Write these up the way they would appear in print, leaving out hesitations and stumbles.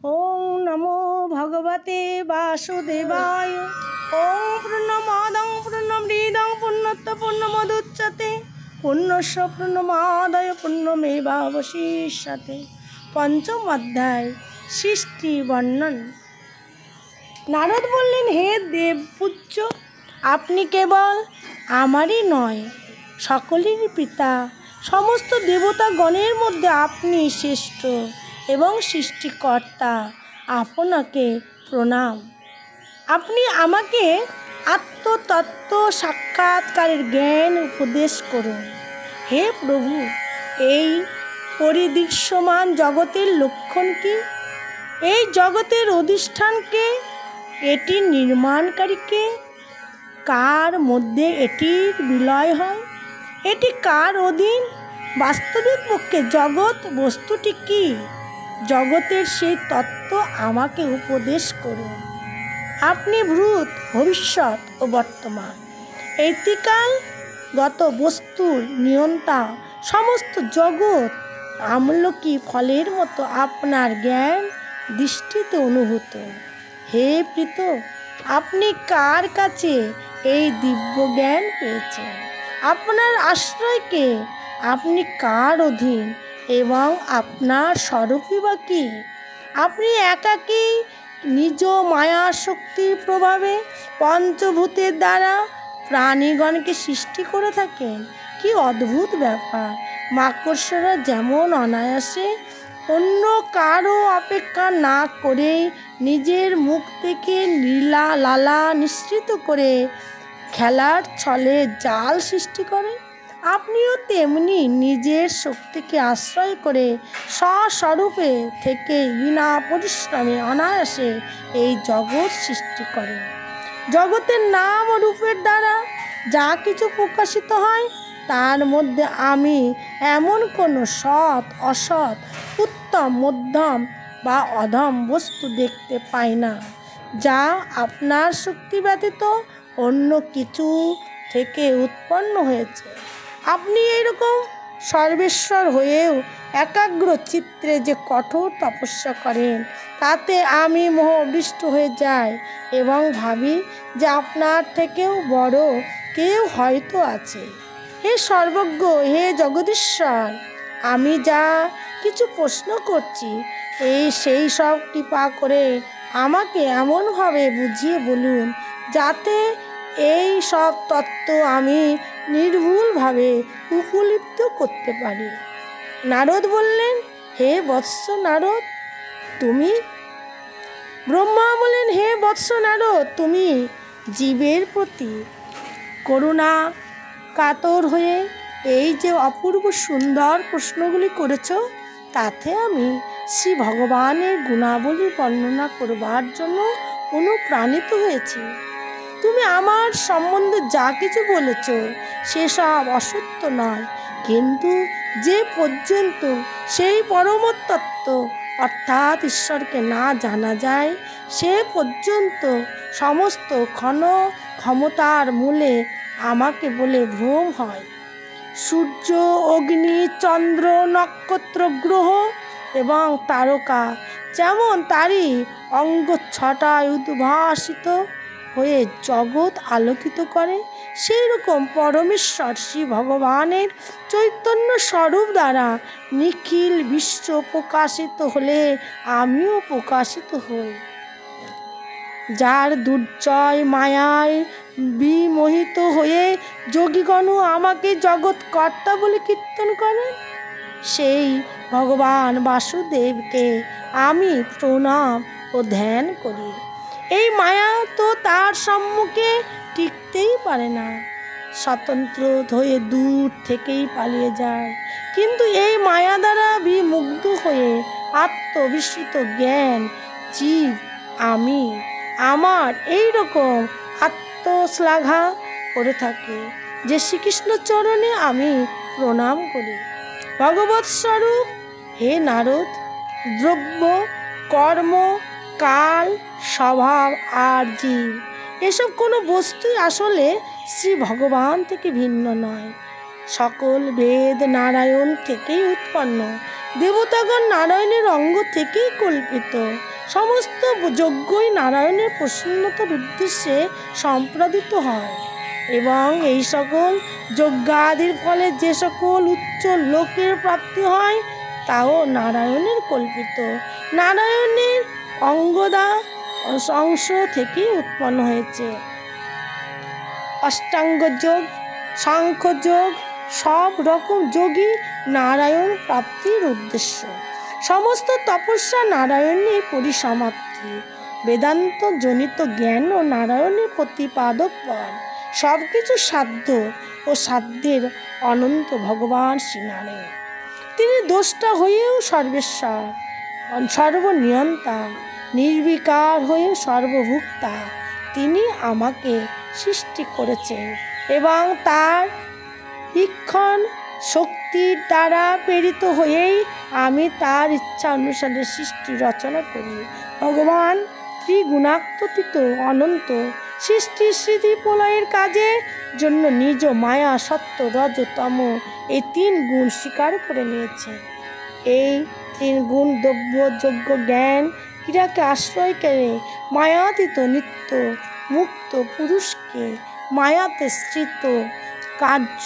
ওং নমো ভগবতে বাসুদেবায়। ওং পূর্ণমাদং পূর্ণমৃদং পূর্ণত্ব পূর্ণমদুচ্যতে পূর্ণস্য পূর্ণমাদায় পূর্ণমেবাবশিষ্যতে। পঞ্চম অধ্যায়, সৃষ্টি বর্ণন। নারদ বললেন, হে দেবপূজ্য, আপনি কেবল আমারই নয়, সকলেরই পিতা। সমস্ত দেবতাগণের মধ্যে আপনি শ্রেষ্ঠ এবং সৃষ্টিকর্তা। আপনাকে প্রণাম। আপনি আমাকে আত্মতত্ত্ব সাক্ষাৎকারের জ্ঞান উপদেশ করুন। হে প্রভু, এই পরিদৃশ্যমান জগতের লক্ষণ কি? এই জগতের অধিষ্ঠানকে, এটি নির্মাণকারীকে? কার মধ্যে এটির বিলয় হয়? এটি কার অধীন? বাস্তবিক পক্ষে জগৎ বস্তুটি কি? জগতের সেই তত্ত্ব আমাকে উপদেশ করুন। আপনি ভূত, ভবিষ্যৎ ও বর্তমান, এই ত্রিকালগত বস্তুর নিয়ন্তা। সমস্ত জগৎ আমলকি ফলের মতো আপনার জ্ঞান দৃষ্টিতে অনুভূত। হে প্রীত, আপনি কার কাছে এই দিব্য জ্ঞান পেয়েছেন? আপনার আশ্রয়কে, আপনি কার অধীন এবং আপনার স্বরূপই বা কী? আপনি একাকী নিজ মায়া শক্তির প্রভাবে পঞ্চভূতের দ্বারা প্রাণীগণকে সৃষ্টি করে থাকেন। কি অদ্ভুত ব্যাপার! মাকড়সারা যেমন অনায়াসে অন্য কারো অপেক্ষা না করে নিজের মুখ থেকে লালা নিঃসৃত করে খেলার ছলে জাল সৃষ্টি করে, আপনিও তেমনি নিজের শক্তিকে আশ্রয় করে স্বস্বরূপে থেকে বিনা পরিশ্রমে অনায়াসে এই জগৎ সৃষ্টি করেন। জগতের নাম ও রূপের দ্বারা যা কিছু প্রকাশিত হয়, তার মধ্যে আমি এমন কোনো সৎ, অসৎ, উত্তম, মধ্যম বা অধম বস্তু দেখতে পাই না, যা আপনার শক্তি ব্যতীত অন্য কিছু থেকে উৎপন্ন হয়েছে। আপনি এইরকম সর্বেশ্বর হয়েও একাগ্র চিত্রে যে কঠোর তপস্যা করেন, তাতে আমি মোহবিষ্ট হয়ে যাই এবং ভাবি যে আপনার থেকেও বড় কেউ হয়তো আছে। হে সর্বজ্ঞ, হে জগদীশ্বর, আমি যা কিছু প্রশ্ন করছি, সেই সব কৃপা করে আমাকে এমনভাবে বুঝিয়ে বলুন যাতে এই সব তত্ত্ব আমি নির্ভুলভাবে উপলব্ধি করতে পারি। নারদ বললেন, হে বৎস নারদ, তুমি? ব্রহ্মা বললেন, হে বৎস নারদ, তুমি জীবের প্রতি করুণা কাতর হয়ে এই যে অপূর্ব সুন্দর প্রশ্নগুলি করেছ, তাতে আমি শ্রী ভগবানের গুণাবলী বর্ণনা করবার জন্য অনুপ্রাণিত হয়েছি। তুমি আমার সম্বন্ধে যা কিছু বলেছ সেসব অসত্য নয়, কিন্তু যে পর্যন্ত সেই পরমতত্ত্ব অর্থাৎ ঈশ্বরকে না জানা যায়, সে পর্যন্ত সমস্ত ক্ষমতার মূলে আমাকে বলে ভ্রম হয়। সূর্য, অগ্নি, চন্দ্র, নক্ষত্র, গ্রহ এবং তারকা যেমন তারই অঙ্গ ছটায় উদ্ভাসিত হয়ে জগৎ আলোকিত করে, সেই রকম পরমেশ্বর শ্রী ভগবানের চৈতন্য স্বরূপ দ্বারা নিখিল বিশ্ব প্রকাশিত হলে আমিও প্রকাশিত হই। যার দুর্জয় মায়ায় বিমোহিত হয়ে যোগীগণও আমাকে জগৎ কর্তা বলে কীর্তন করেন, সেই ভগবান বাসুদেবকে আমি প্রণাম ও ধ্যান করি। এই মায়া তো তার সম্মুখে টিকতেই পারে না, স্বতন্ত্র হয়ে দূর থেকেই পালিয়ে যায়। কিন্তু এই মায়া দ্বারা বিমুগ্ধ হয়ে আত্মবিস্মৃত জ্ঞান জীব আমি আমার এই রকম আত্মশ্লাঘা করে থাকে, যে শ্রীকৃষ্ণ চরণে আমি প্রণাম করি। ভগবৎ স্বরূপ হে নারদ, দ্রব্য, কর্ম, কাল, স্বভাব আর জীব এসব কোনো বস্তুই আসলে শ্রী ভগবান থেকে ভিন্ন নয়। সকল বেদ নারায়ণ থেকেই উৎপন্ন, দেবতাগণ নারায়ণের অঙ্গ থেকেই কল্পিত। সমস্ত যজ্ঞই নারায়ণের প্রসন্নতার উদ্দেশ্যে সম্পাদিত হয় এবং এই সকল যজ্ঞাদির ফলে যে সকল উচ্চ লোকের প্রাপ্তি হয় তাও নারায়ণের কল্পিত, নারায়ণের অঙ্গদা অংশ থেকে উৎপন্ন হয়েছে। অষ্টাঙ্গ যোগ, সাংখ্য যোগ, সব রকম যোগই নারায়ণ প্রাপ্তির উদ্দেশ্য। সমস্ত তপস্যা নারায়ণের পরিসমাপ্তি। বেদান্ত জনিত জ্ঞান ও নারায়ণের প্রতিপাদক পর। সব কিছু সাধ্য ও সাধ্যের অনন্ত ভগবান শ্রীনারায়ণ। তিনি দ্রষ্টা হয়েও সর্বেশ্বর, সর্বনিয়ন্তা, নির্বিকার হয়ে সর্বভুক্তা। তিনি আমাকে সৃষ্টি করেছেন এবং তার ইক্ষণ শক্তির দ্বারা প্রেরিত হয়েই আমি তার ইচ্ছা অনুসারে সৃষ্টি রচনা করি। ভগবান ত্রিগুণাতীত অনন্ত, সৃষ্টি স্মৃতি প্রলয়ের কাজের জন্য নিজ মায়া সত্য রজ তম এই তিন গুণ স্বীকার করে নিয়েছে। এই তিন গুণ দ্রব্য যোগ্য জ্ঞান ক্রিয়াকে আশ্রয় করে মায়াতীত নিত্য মুক্ত পুরুষকে মায়াতে স্থিত কার্য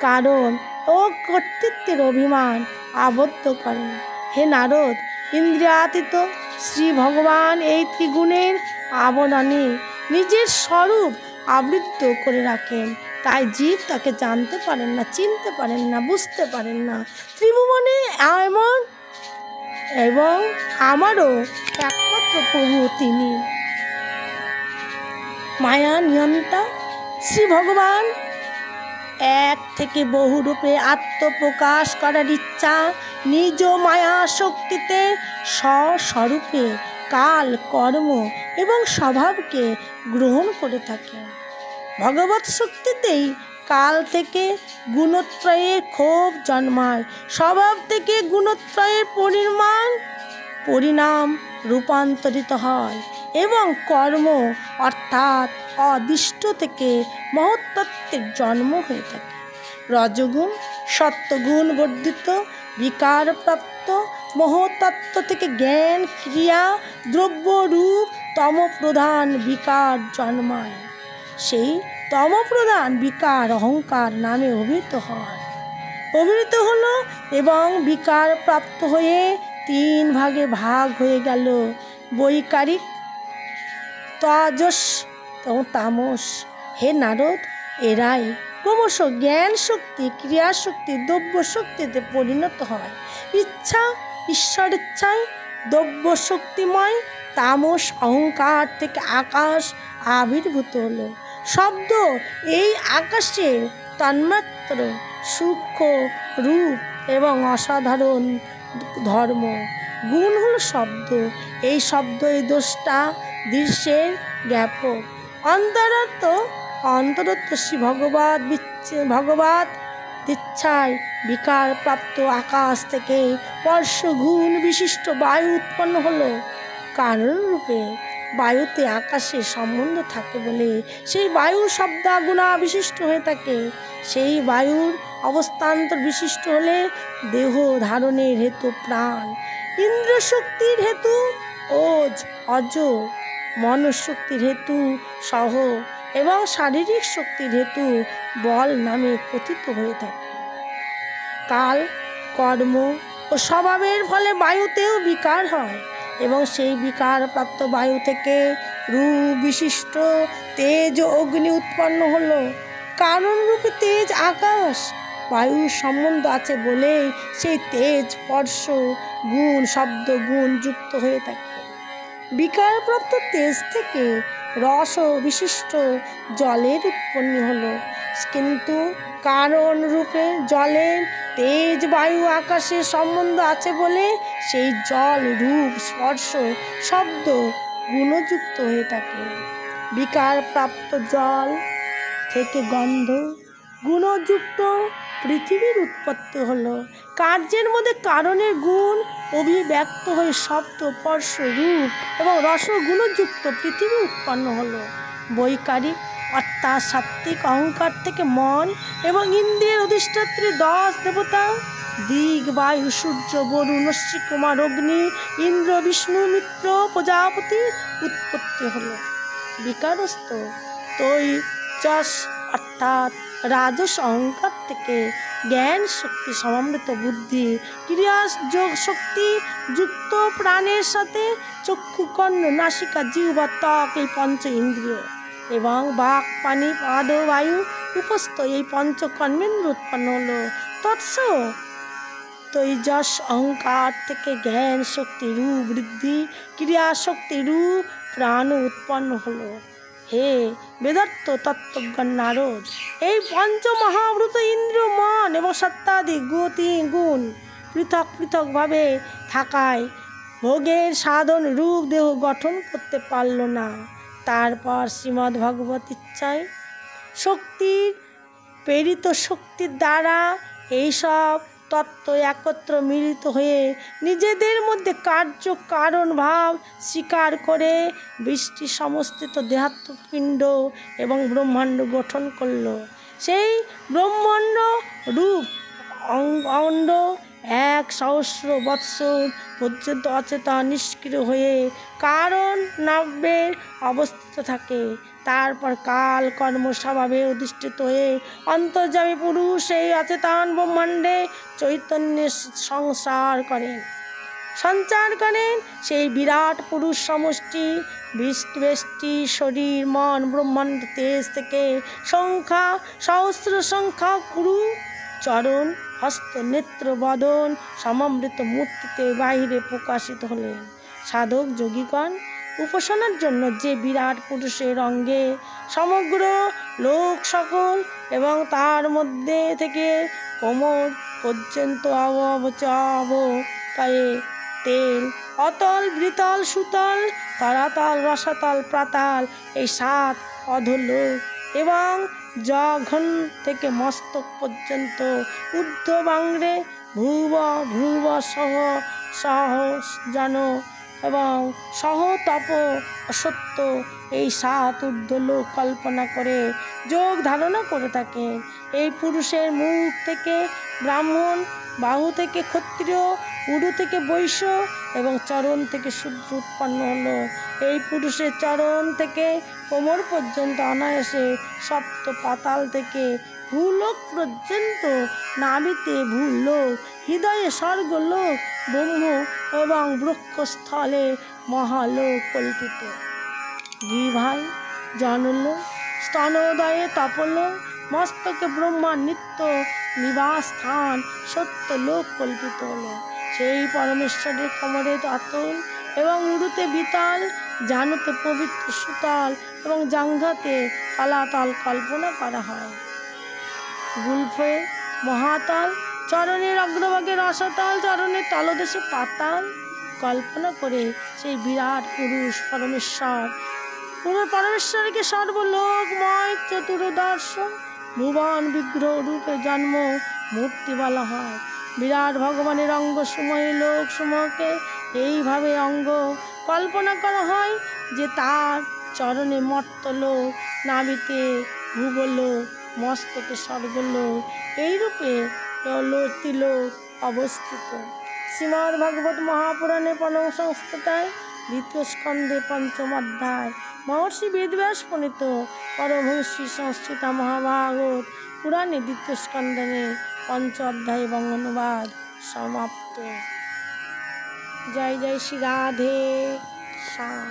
কারণ ও কর্তৃত্বের অভিমান আবদ্ধ করে। হে নারদ, ইন্দ্রিয়াতীত শ্রী ভগবান এই ত্রিগুণের আবরণে নিজের স্বরূপ আবৃত করে রাখেন, তাই জীব তাকে জানতে পারেন না, চিনতে পারেন না, বুঝতে পারেন না। ত্রিভুবনে এমন এবং আমারও একমাত্র প্রভু তিনি মায়া নিয়ন্তা। শ্রী ভগবান এক থেকে বহু রূপে আত্মপ্রকাশ করার ইচ্ছা নিজ মায়া শক্তিতে স্বস্বরূপে কাল কর্ম এবং স্বভাবকে গ্রহণ করে থাকেন। ভগবৎ শক্তিতেই কাল থেকে গুণত্রয়ের ক্ষোভ জন্মায়, স্বভাব থেকে গুণত্রয়ের পরিণাম রূপান্তরিত হয় এবং কর্ম অর্থাৎ অদৃষ্ট থেকে মহত্তত্ত্বের জন্ম হয়ে থাকে। রজগুণ সত্যগুণ বর্ধিত বিকারপ্রাপ্ত মহত্তত্ত্ব থেকে জ্ঞান ক্রিয়া দ্রব্য রূপ তমপ্রধান বিকার জন্মায়। সেই তমপ্রধান বিকার অহংকার নামে অভিহিত হলো এবং বিকার প্রাপ্ত হয়ে তিন ভাগে ভাগ হয়ে গেল, বৈকারিক, তজস ও তামস। হে নারদ, এরাই ক্রমশ জ্ঞান শক্তি ক্রিয়া শক্তি দ্রব্য শক্তিতে পরিণত হয়। ইচ্ছা ঈশ্বর ইচ্ছায় দ্রব্য শক্তিময় তামস অহংকার থেকে আকাশ আবির্ভূত হলো। শব্দ এই আকাশের তন্মাত্র সূক্ষ্ম রূপ এবং অসাধারণ ধর্ম। গুণ হলো শব্দ, এই শব্দ এই দ্রষ্টা দৃশ্যের জ্ঞাপক। অন্তরত্ব শ্রী ভগবৎ ইচ্ছায় বিকার প্রাপ্ত আকাশ থেকে স্পর্শগুণ বিশিষ্ট বায়ু উৎপন্ন হলো। কারণ রূপে বায়ুতে আকাশের সম্বন্ধ থাকে বলে সেই বায়ু শব্দাগুণা বিশিষ্ট হয়ে থাকে। সেই বায়ুর অবস্থান্তর বিশিষ্ট হলে দেহ ধারণের হেতু প্রাণ, ইন্দ্র শক্তির হেতু ওজ অজ, মনশক্তির হেতু সহ এবং শারীরিক শক্তির হেতু বল নামে কথিত হয়ে থাকে। কাল কর্ম ও স্বভাবের ফলে বায়ুতেও বিকার হয় এবং সেই বিকার প্রাপ্ত বায়ু থেকে রূপ বিশিষ্ট তেজ ও অগ্নি উৎপন্ন হলো। কারণ রূপে তেজ আকাশ বায়ুর সম্বন্ধ আছে বলেই সেই তেজ স্পর্শ গুণ শব্দ গুণ যুক্ত হয়ে থাকে। বিকারপ্রাপ্ত তেজ থেকে রস বিশিষ্ট জলের উৎপন্ন হলো, কিন্তু কারণ রূপে জলের তেজ বায়ু আকাশের সম্বন্ধ আছে বলে সেই জল রূপ স্পর্শ শব্দ গুণযুক্ত হয়ে থাকে। বিকারপ্রাপ্ত জল থেকে গন্ধ গুণযুক্ত পৃথিবীর উৎপত্তি হলো। কার্যের মধ্যে কারণের গুণ অভিব্যক্ত হয়ে শব্দ স্পর্শ রূপ এবং রসগুণযুক্ত পৃথিবী উৎপন্ন হলো। বৈকারিক অর্থাৎ সাত্ত্বিক অহংকার থেকে মন এবং ইন্দ্রিয়ের অধিষ্ঠাত্রী 10 দেবতা দিক বায়ু সূর্য বরুণ অশ্বিনী কুমার অগ্নি ইন্দ্র বিষ্ণু মিত্র প্রজাপতি উৎপত্তি হলো। বিকারস্থ তৈজস অর্থাৎ রাজস অহংকার থেকে জ্ঞান শক্তি সমৃদ্ধ বুদ্ধি ক্রিয়া যোগ শক্তি যুক্ত প্রাণের সাথে চক্ষু কর্ণ নাসিকা জিহ্বা ত্বক এই পঞ্চ ইন্দ্রিয় এবং বাক পানি পাদ বায়ু উপস্থ এই পঞ্চকর্মেন্দ্র উৎপন্ন হলো। তৎস তৈজস অহংকার থেকে জ্ঞান শক্তি রূপ বৃদ্ধি ক্রিয়া শক্তি রূপ প্রাণ উৎপন্ন হলো। হে বেদার্থ তত্ত্বজ্ঞান নারদ, এই পঞ্চমহাভূত ইন্দ্র মন এবং সত্তাদি গতি গুণ পৃথক পৃথকভাবে থাকায় ভোগের সাধন রূপ দেহ গঠন করতে পারল না। তারপর শ্রীমদ্ ভগবত ইচ্ছায় শক্তির প্রেরিত শক্তির দ্বারা এইসব তত্ত্ব একত্র মিলিত হয়ে নিজেদের মধ্যে কার্য কারণ ভাব স্বীকার করে বৃষ্টি সমস্ত দেহাত্মক পিণ্ড এবং ব্রহ্মাণ্ড গঠন করল। সেই ব্রহ্মাণ্ড রূপ অণ্ড 1,000 বৎসর পর্যন্ত অচেতন নিষ্ক্রিয় হয়ে কারণ নাব্যে অবস্থিত থাকে। তারপর কাল কর্ম স্বভাবে অধিষ্ঠিত হয়ে অন্তর্যামী পুরুষ এই অচেতন ব্রহ্মাণ্ডে চৈতন্যের সঞ্চার করেন। সেই বিরাট পুরুষ সমষ্টি বেষ্টি শরীর মন ব্রহ্মাণ্ড তেজ থেকে সংখ্যা সহস্র সংখ্যা গুরু চরণ হস্ত নেত্র বদন সমমৃত মূর্তিতে বাহিরে প্রকাশিত হলেন। সাধক যোগীগণ উপাসনার জন্য যে বিরাট পুরুষের অঙ্গে সমগ্র লোক সকল এবং তার মধ্যে থেকে কোমর পর্যন্ত পায়ে তেল অতল বৃতল সুতল তরাতল রসাতল পাতাল এই 7 অধোলোক এবং জঘন থেকে মস্তক পর্যন্ত ঊর্ধ্ববাংরে ভ্রুব সহ জন এবং সহ তপ অসত্য এই 7 ঊর্ধ্বলোক কল্পনা করে যোগ ধারণা করে থাকেন। এই পুরুষের মুখ থেকে ব্রাহ্মণ, বাহু থেকে ক্ষত্রিয়, উরু থেকে বৈশ্য এবং চরণ থেকে শূদ্র উৎপন্ন হলো। এই পুরুষের চরণ থেকে কোমর পর্যন্ত অনায়াসে সপ্ত পাতাল থেকে ভূলোক পর্যন্ত নাভিতে ভূলোক, হৃদয়ে স্বর্গলোক, ব্রহ্ম এবং বৃক্ষস্থলে মহালোক কল্পিত। জিহ্বায় জনলোক, স্তনোদয়ে তপলোক, মস্তকে ব্রহ্মা নিত্য নিবাস স্থান সত্য লোক কল্পিত হলো। সেই পরমেশ্বরের কোমরে আতল এবং উড়ুতে বিতাল, জানুতে পবিত্র সুতল এবং জাঙ্ঘাতে তলাতল কল্পনা করা হয়। গুলফে মহাতল, চরণের অগ্রভাগে রসাতল, চরণের তলদেশে পাতাল কল্পনা করে সেই বিরাট পুরুষ পরমেশ্বরকে সর্বলোকময় চতুর্দশ ভুবন বিগ্রহ রূপে জন্ম মূর্তি বলা হয়। বিরাট ভগবানের অঙ্গসমূহ লোকসমূহকে এইভাবে অঙ্গ কল্পনা করা হয় যে তার চরণে মর্তলোক, নাভিতে ভূগোলোক, মস্তকে স্বর্গলোক এইরূপে তিলোক অবস্থিত। শ্রীমদ্ ভাগবত মহাপুরাণে পঞ্চম সংস্কৃতায় 2য় স্কন্ধে 5ম অধ্যায় মহর্ষি বেদব্যাস প্রণীত পরমহংসী সংস্কৃতা মহাভাগবত পুরাণে 2য় স্কন্ধে 5ম অধ্যায় এবং অনুবাদ সমাপ্ত। জয় জয় শ্রী রাধে শ্যাম।